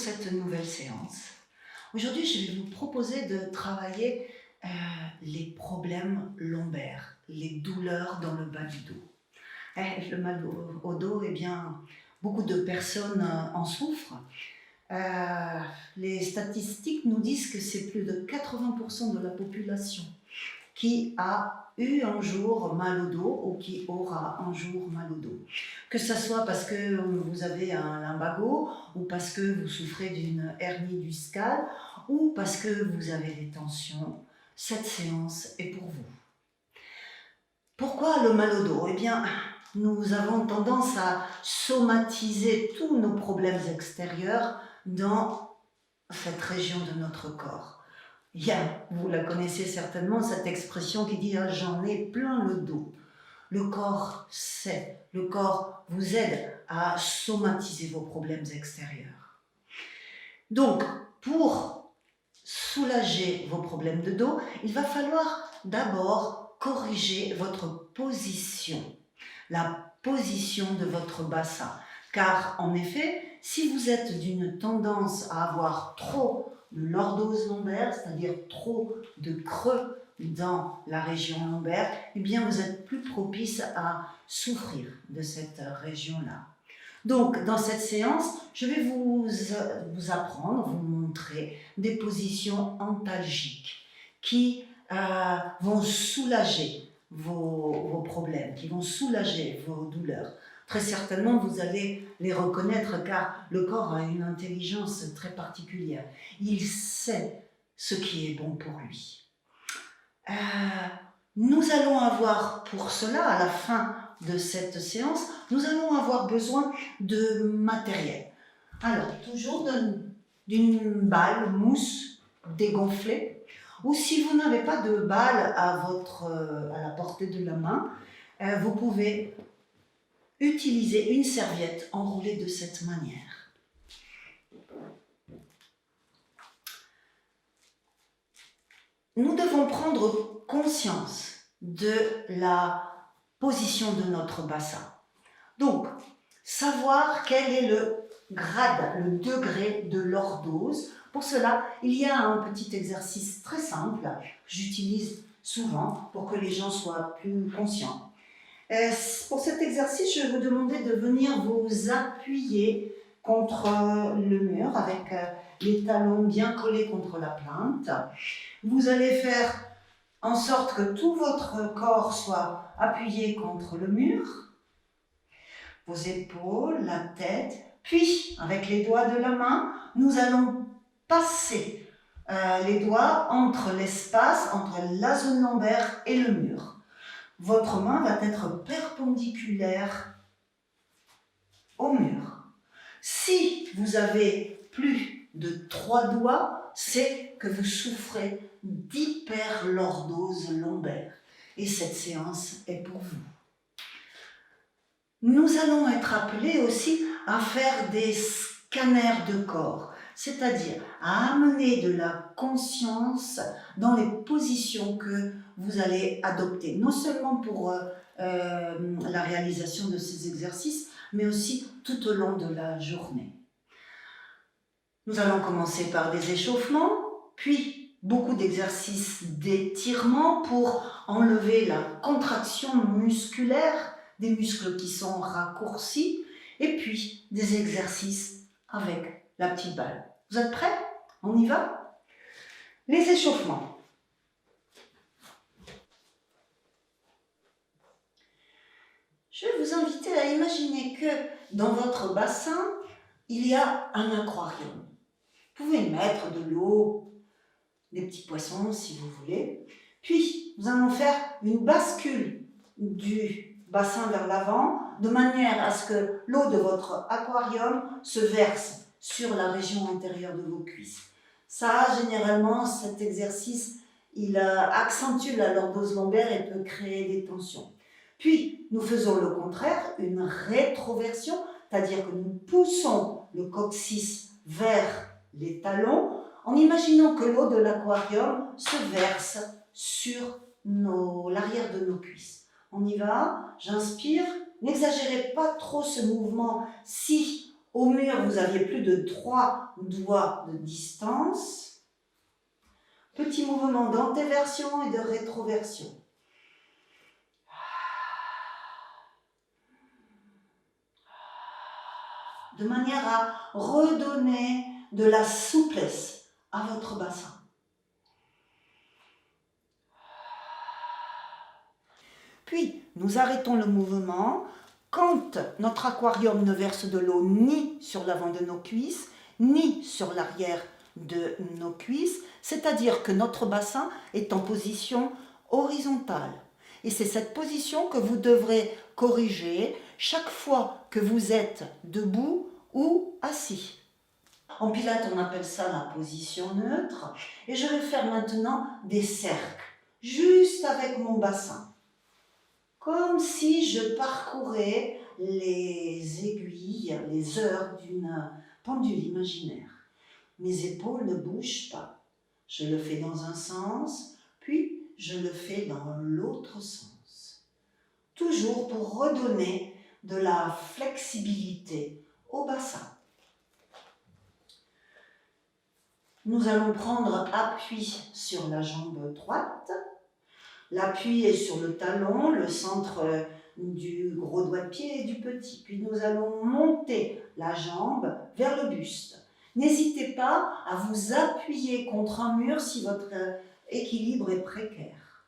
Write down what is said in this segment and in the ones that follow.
cette nouvelle séance. Aujourd'hui, je vais vous proposer de travailler les problèmes lombaires, les douleurs dans le bas du dos. Le mal au dos, eh bien, beaucoup de personnes en souffrent. Les statistiques nous disent que c'est plus de 80% de la population qui a eu un jour mal au dos ou qui aura un jour mal au dos. Que ce soit parce que vous avez un lumbago ou parce que vous souffrez d'une hernie discale ou parce que vous avez des tensions, cette séance est pour vous. Pourquoi le mal au dos? Eh bien, nous avons tendance à somatiser tous nos problèmes extérieurs dans cette région de notre corps. Vous la connaissez certainement, cette expression qui dit « j'en ai plein le dos ». Le corps sait, le corps vous aide à somatiser vos problèmes extérieurs. Donc, pour soulager vos problèmes de dos, il va falloir d'abord corriger votre position, la position de votre bassin. Car en effet, si vous êtes d'une tendance à avoir trop de lordose lombaire, c'est-à-dire trop de creux dans la région lombaire, eh bien vous êtes plus propice à souffrir de cette région-là. Donc, dans cette séance, je vais vous apprendre, vous montrer des positions antalgiques qui vont soulager vos problèmes, qui vont soulager vos douleurs. Très certainement, vous allez les reconnaître car le corps a une intelligence très particulière. Il sait ce qui est bon pour lui. Nous allons avoir pour cela, à la fin de cette séance, nous allons avoir besoin de matériel. Alors, toujours d'une balle mousse dégonflée, ou si vous n'avez pas de balle à la portée de la main, vous pouvez utiliser une serviette enroulée de cette manière. Nous devons prendre conscience de la position de notre bassin. Donc, savoir quel est le grade, le degré de lordose. Pour cela, il y a un petit exercice très simple que j'utilise souvent pour que les gens soient plus conscients. Pour cet exercice, je vais vous demander de venir vous appuyer contre le mur avec les talons bien collés contre la plinthe. Vous allez faire en sorte que tout votre corps soit appuyé contre le mur, vos épaules, la tête, puis avec les doigts de la main, nous allons passer les doigts entre l'espace, entre la zone lombaire et le mur. Votre main va être perpendiculaire au mur. Si vous avez plus de 3 doigts, c'est que vous souffrez d'hyperlordose lombaire. Et cette séance est pour vous. Nous allons être appelés aussi à faire des scanners de corps, c'est-à-dire à amener de la conscience dans les positions que vous allez adopter, non seulement pour la réalisation de ces exercices, mais aussi tout au long de la journée. Nous allons commencer par des échauffements, puis beaucoup d'exercices d'étirement pour enlever la contraction musculaire des muscles qui sont raccourcis, et puis des exercices avec la petite balle. Vous êtes prêts? On y va? Les échauffements. Je vais vous inviter à imaginer que dans votre bassin, il y a un aquarium. Vous pouvez mettre de l'eau, des petits poissons si vous voulez. Puis, nous allons faire une bascule du bassin vers l'avant, de manière à ce que l'eau de votre aquarium se verse sur la région intérieure de vos cuisses. Ça, généralement, cet exercice, il accentue la lordose lombaire et peut créer des tensions. Puis, nous faisons le contraire, une rétroversion, c'est-à-dire que nous poussons le coccyx vers les talons, en imaginant que l'eau de l'aquarium se verse sur l'arrière de nos cuisses. On y va, j'inspire, n'exagérez pas trop ce mouvement si Au mur, vous aviez plus de 3 doigts de distance. Petit mouvement d'antéversion et de rétroversion. De manière à redonner de la souplesse à votre bassin. Puis, nous arrêtons le mouvement quand notre aquarium ne verse de l'eau ni sur l'avant de nos cuisses, ni sur l'arrière de nos cuisses, c'est-à-dire que notre bassin est en position horizontale. Et c'est cette position que vous devrez corriger chaque fois que vous êtes debout ou assis. En pilates, on appelle ça la position neutre. Et je vais faire maintenant des cercles, juste avec mon bassin. Comme si je parcourais les aiguilles, les heures d'une pendule imaginaire. Mes épaules ne bougent pas. Je le fais dans un sens, puis je le fais dans l'autre sens. Toujours pour redonner de la flexibilité au bassin. Nous allons prendre appui sur la jambe droite. L'appui est sur le talon, le centre du gros doigt de pied et du petit. Puis nous allons monter la jambe vers le buste. N'hésitez pas à vous appuyer contre un mur si votre équilibre est précaire.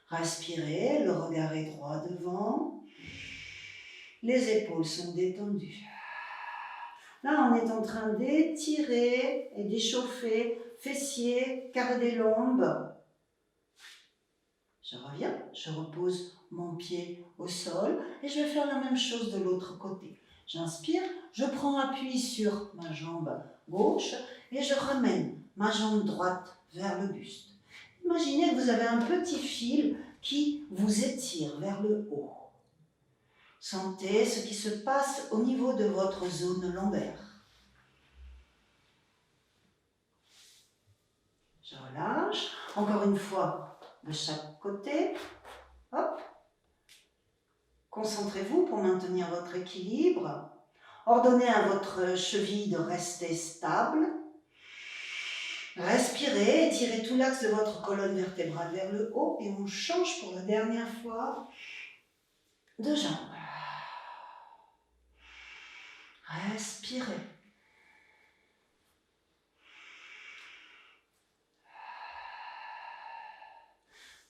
Respirez, le regard est droit devant. Les épaules sont détendues. Là, on est en train d'étirer et d'échauffer fessiers, carré des lombes. Je reviens, je repose mon pied au sol et je vais faire la même chose de l'autre côté. J'inspire, je prends appui sur ma jambe gauche et je ramène ma jambe droite vers le buste. Imaginez que vous avez un petit fil qui vous étire vers le haut. Sentez ce qui se passe au niveau de votre zone lombaire. Je relâche, encore une fois, de chaque côté. Hop. Concentrez-vous pour maintenir votre équilibre. Ordonnez à votre cheville de rester stable. Respirez, étirez tout l'axe de votre colonne vertébrale vers le haut et on change pour la dernière fois de jambe. Respirez.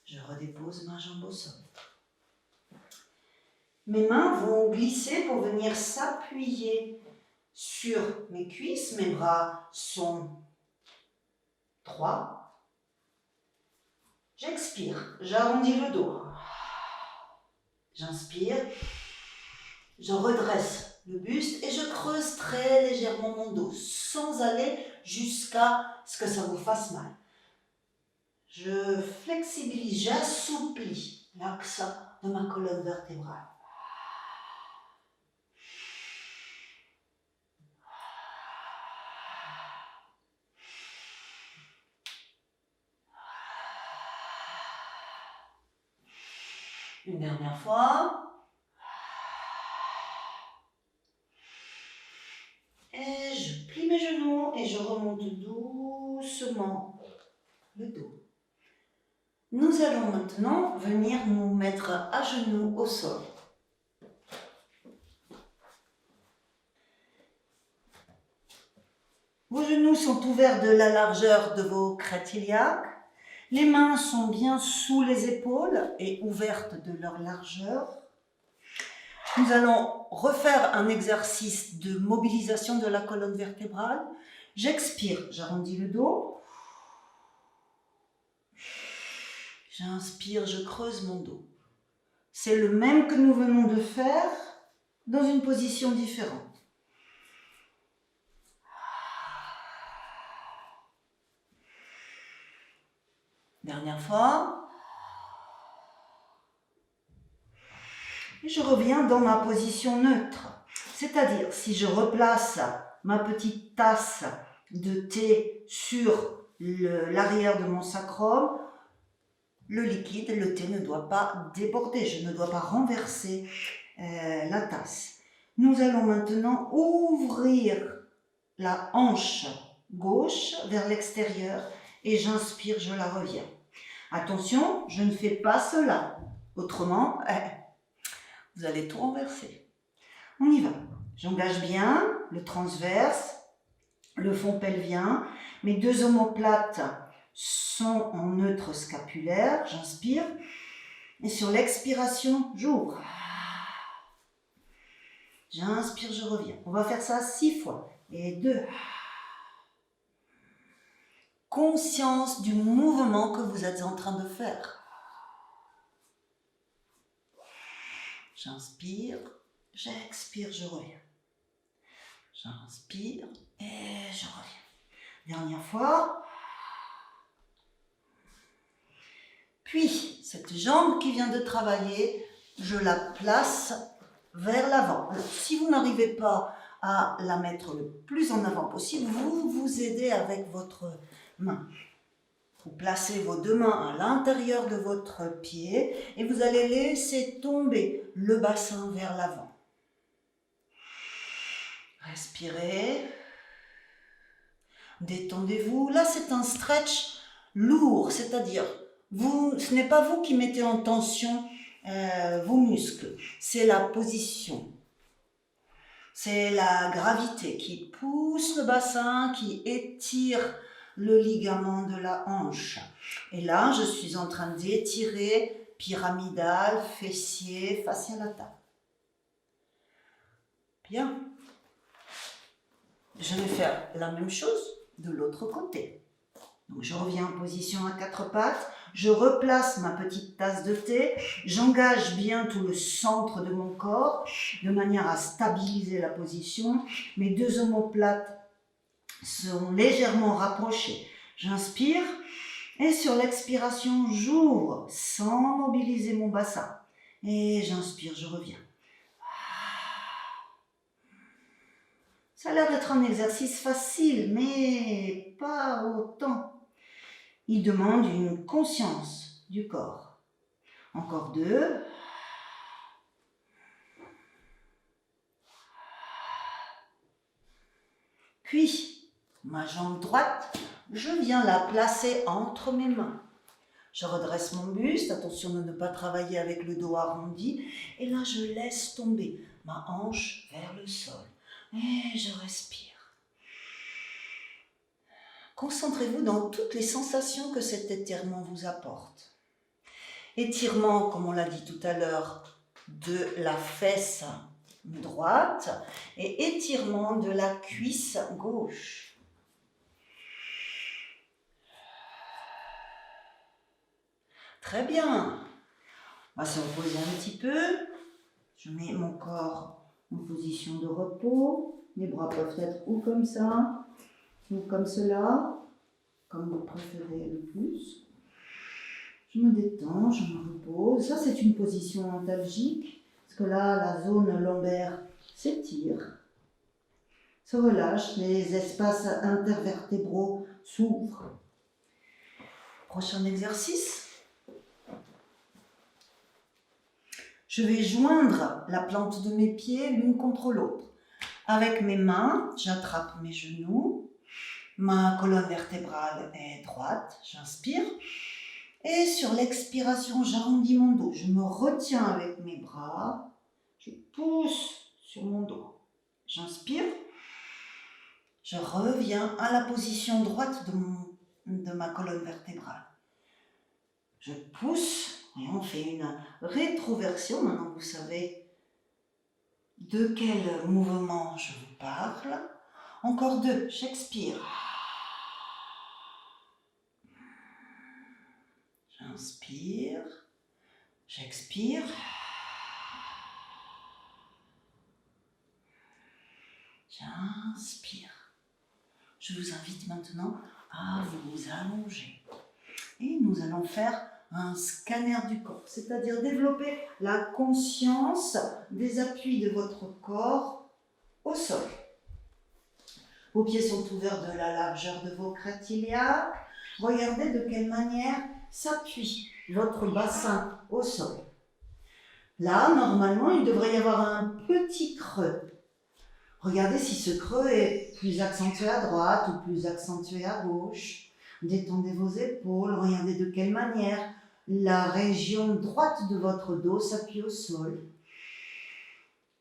Je redépose ma jambe au sol. Mes mains vont glisser pour venir s'appuyer sur mes cuisses. Mes bras sont droits. J'expire, j'arrondis le dos. J'inspire, je redresse le buste et je creuse très légèrement mon dos sans aller jusqu'à ce que ça vous fasse mal. Je flexibilise, j'assouplis l'axe de ma colonne vertébrale. Une dernière fois. Et je plie mes genoux et je remonte doucement le dos. Nous allons maintenant venir nous mettre à genoux au sol. Vos genoux sont ouverts de la largeur de vos crêtes iliaques. Les mains sont bien sous les épaules et ouvertes de leur largeur. Nous allons refaire un exercice de mobilisation de la colonne vertébrale. J'expire, j'arrondis le dos. J'inspire, je creuse mon dos. C'est le même que nous venons de faire dans une position différente. Dernière fois. Et je reviens dans ma position neutre. C'est-à-dire, si je replace ma petite tasse de thé sur l'arrière de mon sacrum, le liquide, le thé ne doit pas déborder. Je ne dois pas renverser la tasse. Nous allons maintenant ouvrir la hanche gauche vers l'extérieur et j'inspire, je la reviens. Attention, je ne fais pas cela. Autrement, vous allez tout renverser. On y va. J'engage bien le transverse, le fond pelvien. Mes deux omoplates sont en neutre scapulaire. J'inspire. Et sur l'expiration, j'ouvre. J'inspire, je reviens. On va faire ça 6 fois. Et 2. Conscience du mouvement que vous êtes en train de faire. J'inspire, j'expire, je reviens. J'inspire et je reviens. Dernière fois. Puis, cette jambe qui vient de travailler, je la place vers l'avant. Alors, si vous n'arrivez pas à la mettre le plus en avant possible, vous vous aidez avec votre main. Vous placez vos deux mains à l'intérieur de votre pied et vous allez laisser tomber le bassin vers l'avant. Respirez. Détendez-vous. Là, c'est un stretch lourd, c'est-à-dire, ce n'est pas vous qui mettez en tension vos muscles, c'est la position. C'est la gravité qui pousse le bassin, qui étire le ligament de la hanche. Et là, je suis en train d'étirer pyramidal, fessier, fasciolata. Bien. Je vais faire la même chose de l'autre côté. Donc, je reviens en position à 4 pattes. Je replace ma petite tasse de thé. J'engage bien tout le centre de mon corps de manière à stabiliser la position. Mes deux omoplates sont légèrement rapprochés. J'inspire et sur l'expiration, j'ouvre sans mobiliser mon bassin. Et j'inspire, je reviens. Ça a l'air d'être un exercice facile, mais pas autant. Il demande une conscience du corps. Encore 2. Puis, ma jambe droite, je viens la placer entre mes mains. Je redresse mon buste, attention de ne pas travailler avec le dos arrondi. Et là, je laisse tomber ma hanche vers le sol. Et je respire. Concentrez-vous dans toutes les sensations que cet étirement vous apporte. Étirement, comme on l'a dit tout à l'heure, de la fesse droite et étirement de la cuisse gauche. Très bien. On va se reposer un petit peu. Je mets mon corps en position de repos. Les bras peuvent être ou comme ça, ou comme cela, comme vous préférez le plus. Je me détends, je me repose. Ça, c'est une position antalgique, parce que là, la zone lombaire s'étire, se relâche, les espaces intervertébraux s'ouvrent. Prochain exercice. Je vais joindre la plante de mes pieds l'une contre l'autre. Avec mes mains, j'attrape mes genoux. Ma colonne vertébrale est droite. J'inspire. Et sur l'expiration, j'arrondis mon dos. Je me retiens avec mes bras. Je pousse sur mon dos. J'inspire. Je reviens à la position droite de ma colonne vertébrale. Je pousse. Et on fait une rétroversion. Maintenant, vous savez de quel mouvement je vous parle. Encore 2. J'expire. J'inspire. J'expire. J'inspire. Je vous invite maintenant à vous allonger. Et nous allons faire un scanner du corps, c'est-à-dire développer la conscience des appuis de votre corps au sol. Vos pieds sont ouverts de la largeur de vos crêtes iliaques. Regardez de quelle manière s'appuie votre bassin au sol. Là, normalement, il devrait y avoir un petit creux. Regardez si ce creux est plus accentué à droite ou plus accentué à gauche. Détendez vos épaules, regardez de quelle manière la région droite de votre dos s'appuie au sol.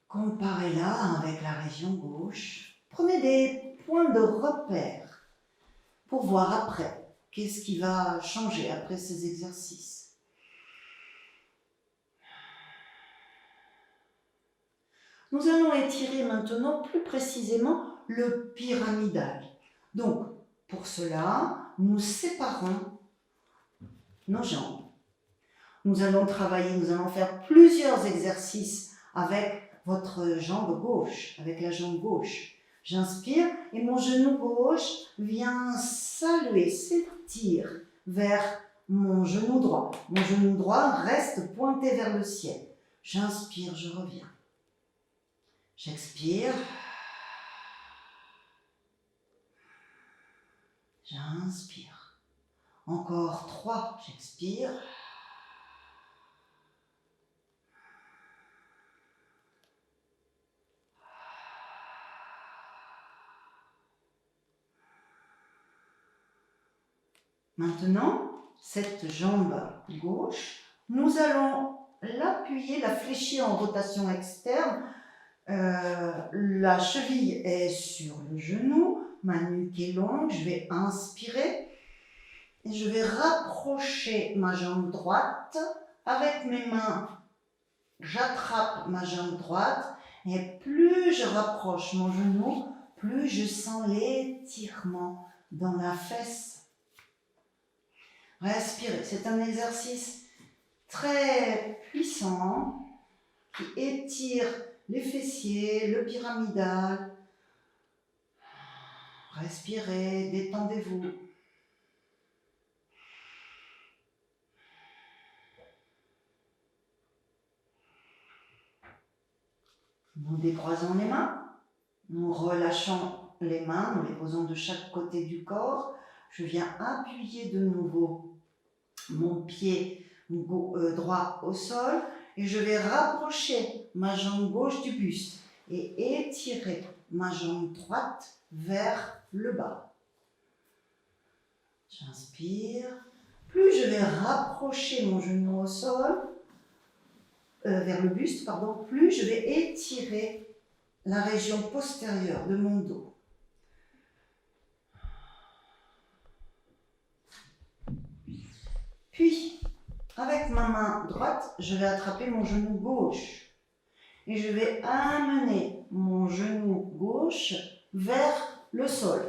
Comparez-la avec la région gauche. Prenez des points de repère pour voir après qu'est-ce qui va changer après ces exercices. Nous allons étirer maintenant plus précisément le pyramidal. Donc, pour cela, nous séparons nos jambes. Nous allons travailler, nous allons faire plusieurs exercices avec votre jambe gauche, avec la jambe gauche. J'inspire et mon genou gauche vient saluer, s'étire vers mon genou droit. Mon genou droit reste pointé vers le ciel. J'inspire, je reviens. J'expire. J'inspire. Encore 3, j'expire. Maintenant, cette jambe gauche, nous allons l'appuyer, la fléchir en rotation externe. La cheville est sur le genou, ma nuque est longue, je vais inspirer et je vais rapprocher ma jambe droite. Avec mes mains, j'attrape ma jambe droite et plus je rapproche mon genou, plus je sens l'étirement dans la fesse. Respirez, c'est un exercice très puissant qui étire les fessiers, le pyramidal. Respirez, détendez-vous. Nous décroisons les mains, nous relâchons les mains, nous les posons de chaque côté du corps. Je viens appuyer de nouveau mon pied droit au sol et je vais rapprocher ma jambe gauche du buste et étirer ma jambe droite vers le bas. J'inspire. Plus je vais rapprocher mon genou au sol, vers le buste, pardon, plus je vais étirer la région postérieure de mon dos. Puis, avec ma main droite, je vais attraper mon genou gauche et je vais amener mon genou gauche vers le sol.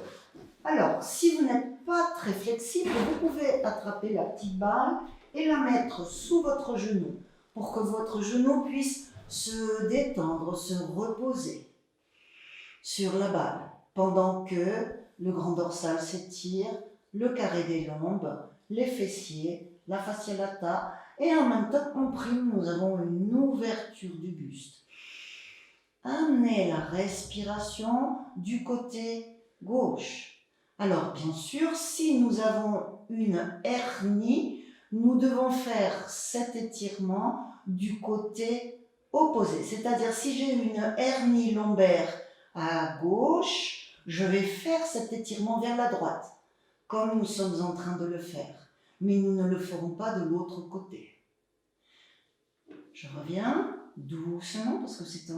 Alors, si vous n'êtes pas très flexible, vous pouvez attraper la petite balle et la mettre sous votre genou pour que votre genou puisse se détendre, se reposer sur la balle pendant que le grand dorsal s'étire, le carré des lombes, les fessiers, la fascia lata et en même temps en prime nous avons une ouverture du buste. Amenez la respiration du côté gauche. Alors bien sûr, si nous avons une hernie, nous devons faire cet étirement du côté opposé. C'est-à-dire si j'ai une hernie lombaire à gauche, je vais faire cet étirement vers la droite, comme nous sommes en train de le faire. Mais nous ne le ferons pas de l'autre côté. Je reviens doucement parce que c'est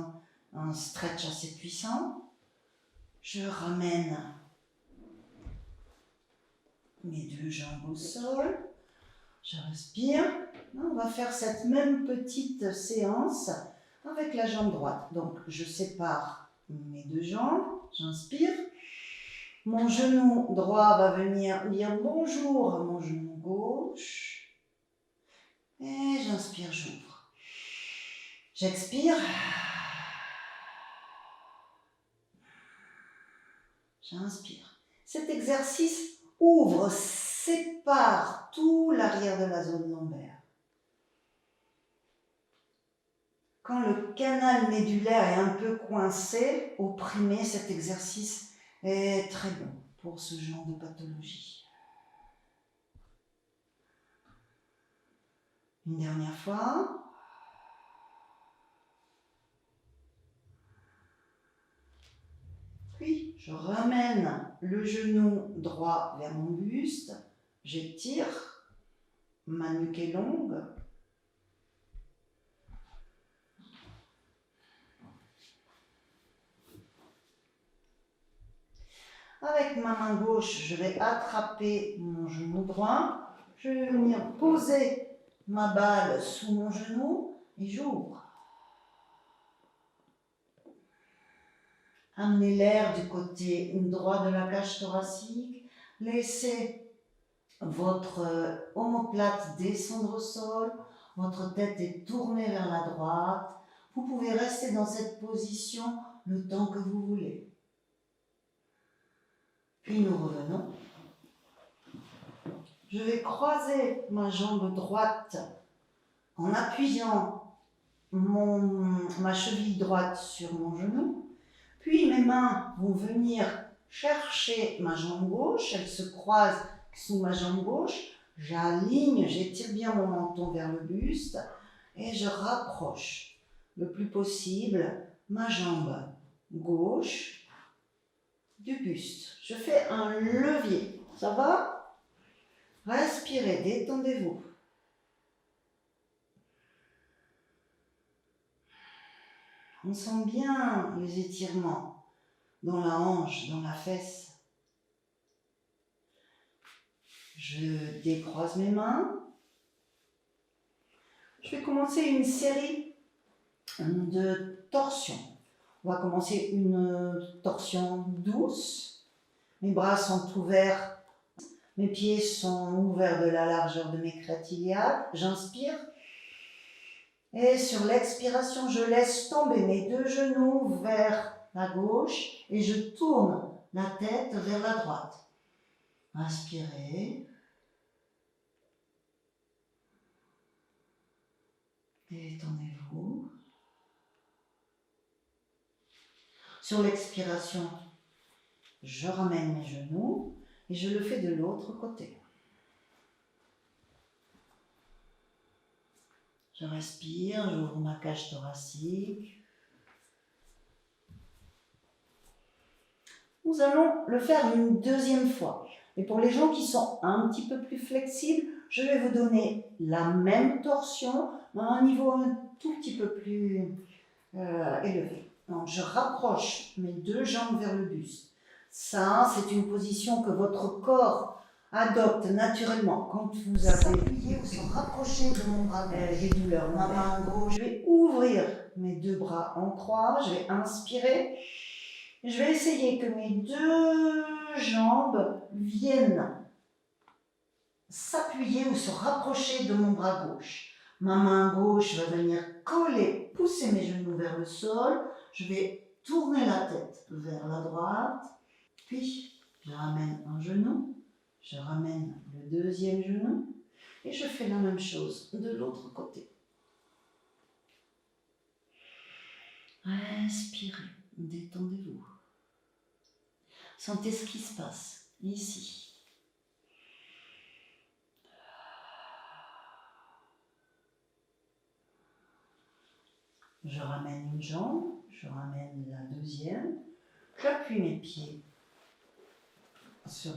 un stretch assez puissant. Je ramène mes deux jambes au sol. Je respire. On va faire cette même petite séance avec la jambe droite. Donc, je sépare mes deux jambes. J'inspire. Mon genou droit va venir dire bonjour à mon genou gauche. Et j'inspire, j'ouvre. J'expire. J'inspire. Cet exercice ouvre, sépare tout l'arrière de la zone lombaire. Quand le canal médulaire est un peu coincé, opprimé, cet exercice est très bon pour ce genre de pathologie. Une dernière fois. Je ramène le genou droit vers mon buste. J'étire. Ma nuque est longue. Avec ma main gauche, je vais attraper mon genou droit. Je vais venir poser ma balle sous mon genou et j'ouvre. Amenez l'air du côté droit de la cage thoracique. Laissez votre omoplate descendre au sol. Votre tête est tournée vers la droite. Vous pouvez rester dans cette position le temps que vous voulez. Puis nous revenons. Je vais croiser ma jambe droite en appuyant ma cheville droite sur mon genou. Puis mes mains vont venir chercher ma jambe gauche. Elles se croisent sous ma jambe gauche. J'aligne, j'étire bien mon menton vers le buste et je rapproche le plus possible ma jambe gauche du buste. Je fais un levier. Ça va? Respirez, détendez-vous. On sent bien les étirements dans la hanche, dans la fesse. Je décroise mes mains. Je vais commencer une série de torsions. On va commencer une torsion douce. Mes bras sont ouverts. Mes pieds sont ouverts de la largeur de mes crêtes iliaques. J'inspire. Et sur l'expiration, je laisse tomber mes deux genoux vers la gauche et je tourne la tête vers la droite. Inspirez. Détendez-vous. Sur l'expiration, je ramène mes genoux et je le fais de l'autre côté. Je respire, j'ouvre ma cage thoracique. Nous allons le faire une deuxième fois. Et pour les gens qui sont un petit peu plus flexibles, je vais vous donner la même torsion, mais à un niveau un tout petit peu plus élevé. Donc je rapproche mes deux jambes vers le buste. Ça, c'est une position que votre corps adopte naturellement quand vous avez appuyé ou se rapprocher de mon bras gauche. Des douleurs. Ma main gauche. Je vais ouvrir mes deux bras en croix. Je vais inspirer. Je vais essayer que mes deux jambes viennent s'appuyer ou se rapprocher de mon bras gauche. Ma main gauche va venir coller, pousser mes genoux vers le sol. Je vais tourner la tête vers la droite. Puis, je ramène un genou. Je ramène le deuxième genou. Et je fais la même chose de l'autre côté. Respirez, détendez-vous. Sentez ce qui se passe ici. Je ramène une jambe, je ramène la deuxième. J'appuie mes pieds sur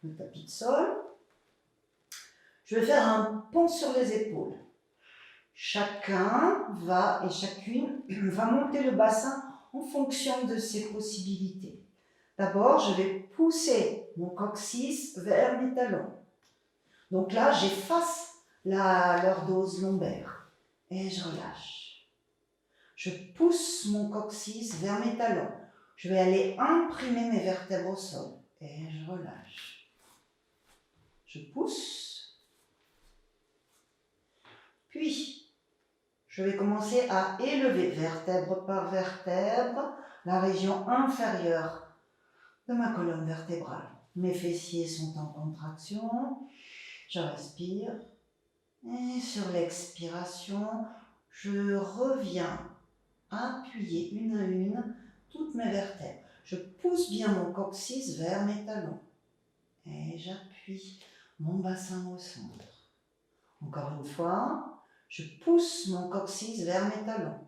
le tapis de sol. Je vais faire un pont sur les épaules. Chacun va et chacune va monter le bassin en fonction de ses possibilités. D'abord, je vais pousser mon coccyx vers mes talons. Donc là, j'efface leur dose lombaire et je relâche. Je pousse mon coccyx vers mes talons. Je vais aller imprimer mes vertèbres au sol et je relâche. Je pousse. Puis, je vais commencer à élever vertèbre par vertèbre la région inférieure de ma colonne vertébrale. Mes fessiers sont en contraction. Je respire. Et sur l'expiration, je reviens appuyer une à une toutes mes vertèbres. Je pousse bien mon coccyx vers mes talons. Et j'appuie mon bassin au centre. Encore une fois, je pousse mon coccyx vers mes talons.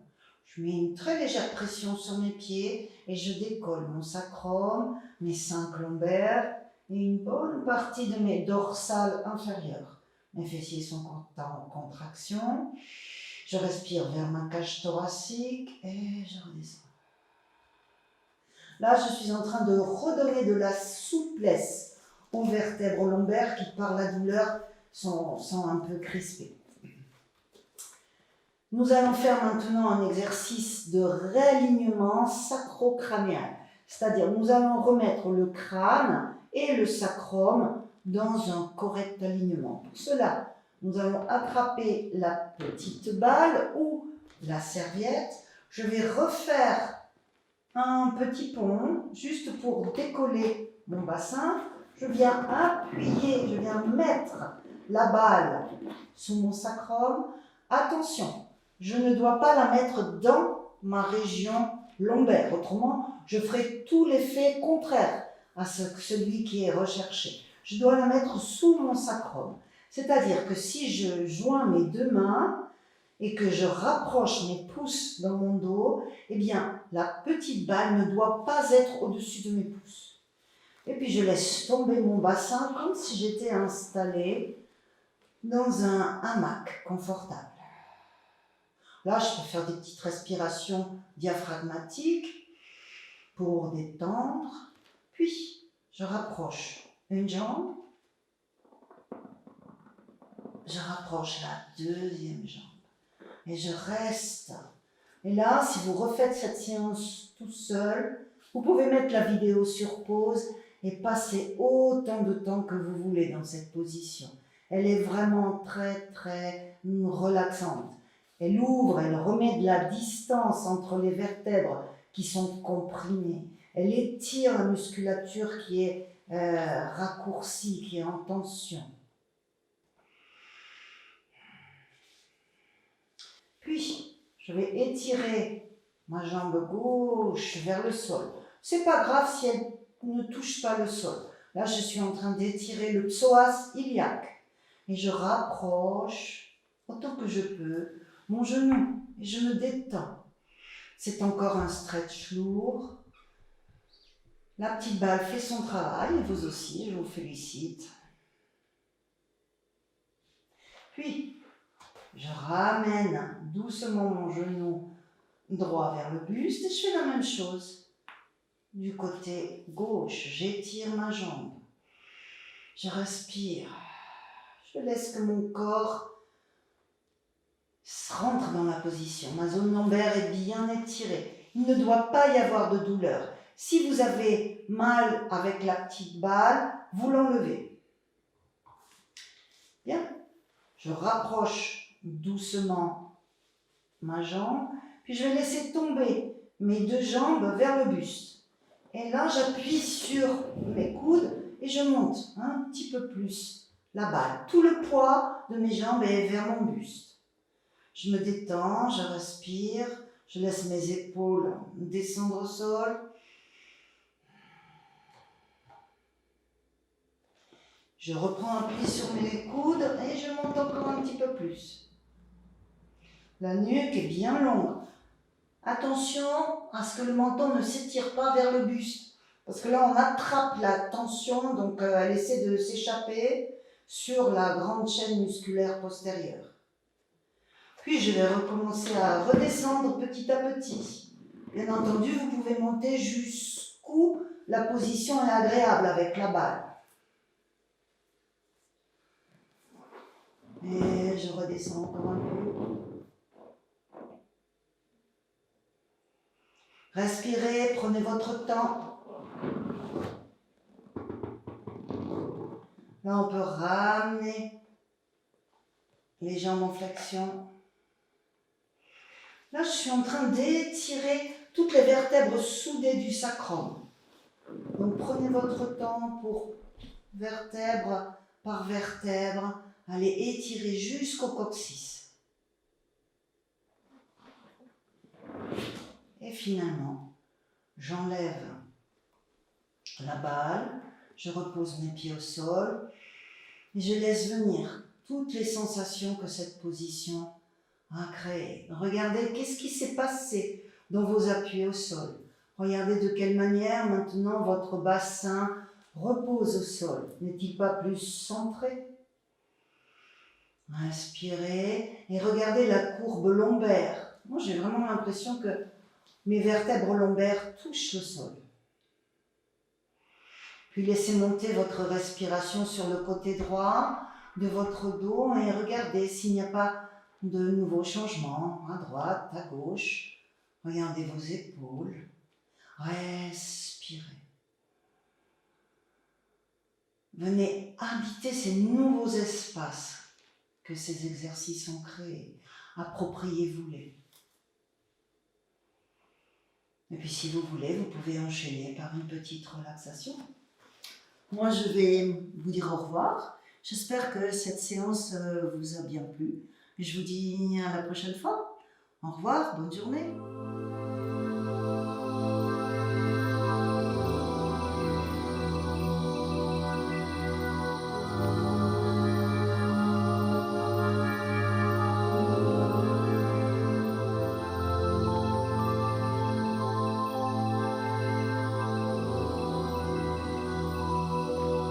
Je mets une très légère pression sur mes pieds et je décolle mon sacrum, mes 5 lombaires et une bonne partie de mes dorsales inférieures. Mes fessiers sont en contraction. Je respire vers ma cage thoracique et je redescends. Là, je suis en train de redonner de la souplesse aux vertèbres lombaires qui, par la douleur, sont un peu crispées. Nous allons faire maintenant un exercice de réalignement sacro-crânial. C'est-à-dire, nous allons remettre le crâne et le sacrum dans un correct alignement. Pour cela, nous allons attraper la petite balle ou la serviette. Je vais refaire un petit pont, juste pour décoller mon bassin. Je viens appuyer, je viens mettre la balle sous mon sacrum. Attention, je ne dois pas la mettre dans ma région lombaire. Autrement, je ferai tout l'effet contraire à celui qui est recherché. Je dois la mettre sous mon sacrum. C'est-à-dire que si je joins mes 2 mains et que je rapproche mes pouces dans mon dos, eh bien, la petite balle ne doit pas être au-dessus de mes pouces. Et puis, je laisse tomber mon bassin comme si j'étais installée dans un hamac confortable. Là, je peux faire des petites respirations diaphragmatiques pour détendre. Puis, je rapproche une jambe. Je rapproche la 2e jambe. Et je reste. Et là, si vous refaites cette séance tout seul, vous pouvez mettre la vidéo sur pause et passer autant de temps que vous voulez dans cette position. Elle est vraiment très, très relaxante. Elle ouvre, elle remet de la distance entre les vertèbres qui sont comprimées. Elle étire la musculature qui est raccourcie, qui est en tension. Puis, je vais étirer ma jambe gauche vers le sol. C'est pas grave si elle ne touche pas le sol. Là, je suis en train d'étirer le psoas iliaque. Et je rapproche, autant que je peux, mon genou. Et je me détends. C'est encore un stretch lourd. La petite balle fait son travail, et vous aussi, je vous félicite. Puis, je ramène doucement mon genou droit vers le buste et je fais la même chose. Du côté gauche, j'étire ma jambe. Je respire. Je laisse que mon corps rentre dans la position. Ma zone lombaire est bien étirée. Il ne doit pas y avoir de douleur. Si vous avez mal avec la petite balle, vous l'enlevez. Bien. Je rapproche doucement ma jambe, puis je vais laisser tomber mes 2 jambes vers le buste. Et là, j'appuie sur mes coudes et je monte un petit peu plus la balle. Tout le poids de mes jambes est vers mon buste. Je me détends, je respire, je laisse mes épaules descendre au sol. Je reprends appui sur mes coudes et je monte encore un petit peu plus. La nuque est bien longue. Attention à ce que le menton ne s'étire pas vers le buste. Parce que là, on attrape la tension, donc elle essaie de s'échapper sur la grande chaîne musculaire postérieure. Puis, je vais recommencer à redescendre petit à petit. Bien entendu, vous pouvez monter jusqu'où la position est agréable avec la balle. Et je redescends encore un peu. Respirez, prenez votre temps. Là, on peut ramener les jambes en flexion. Là, je suis en train d'étirer toutes les vertèbres soudées du sacrum. Donc, prenez votre temps pour vertèbre par vertèbre, allez étirer jusqu'au coccyx. Et finalement, j'enlève la balle, je repose mes pieds au sol et je laisse venir toutes les sensations que cette position à créer. Regardez qu'est-ce qui s'est passé dans vos appuis au sol. Regardez de quelle manière maintenant votre bassin repose au sol. N'est-il pas plus centré? Inspirez et regardez la courbe lombaire. Moi, j'ai vraiment l'impression que mes vertèbres lombaires touchent le sol. Puis laissez monter votre respiration sur le côté droit de votre dos et regardez s'il n'y a pas de nouveaux changements à droite, à gauche. Regardez vos épaules. Respirez. Venez habiter ces nouveaux espaces que ces exercices ont créés. Appropriez-vous-les. Et puis si vous voulez, vous pouvez enchaîner par une petite relaxation. Moi, je vais vous dire au revoir. J'espère que cette séance vous a bien plu. Je vous dis à la prochaine fois. Au revoir, bonne journée.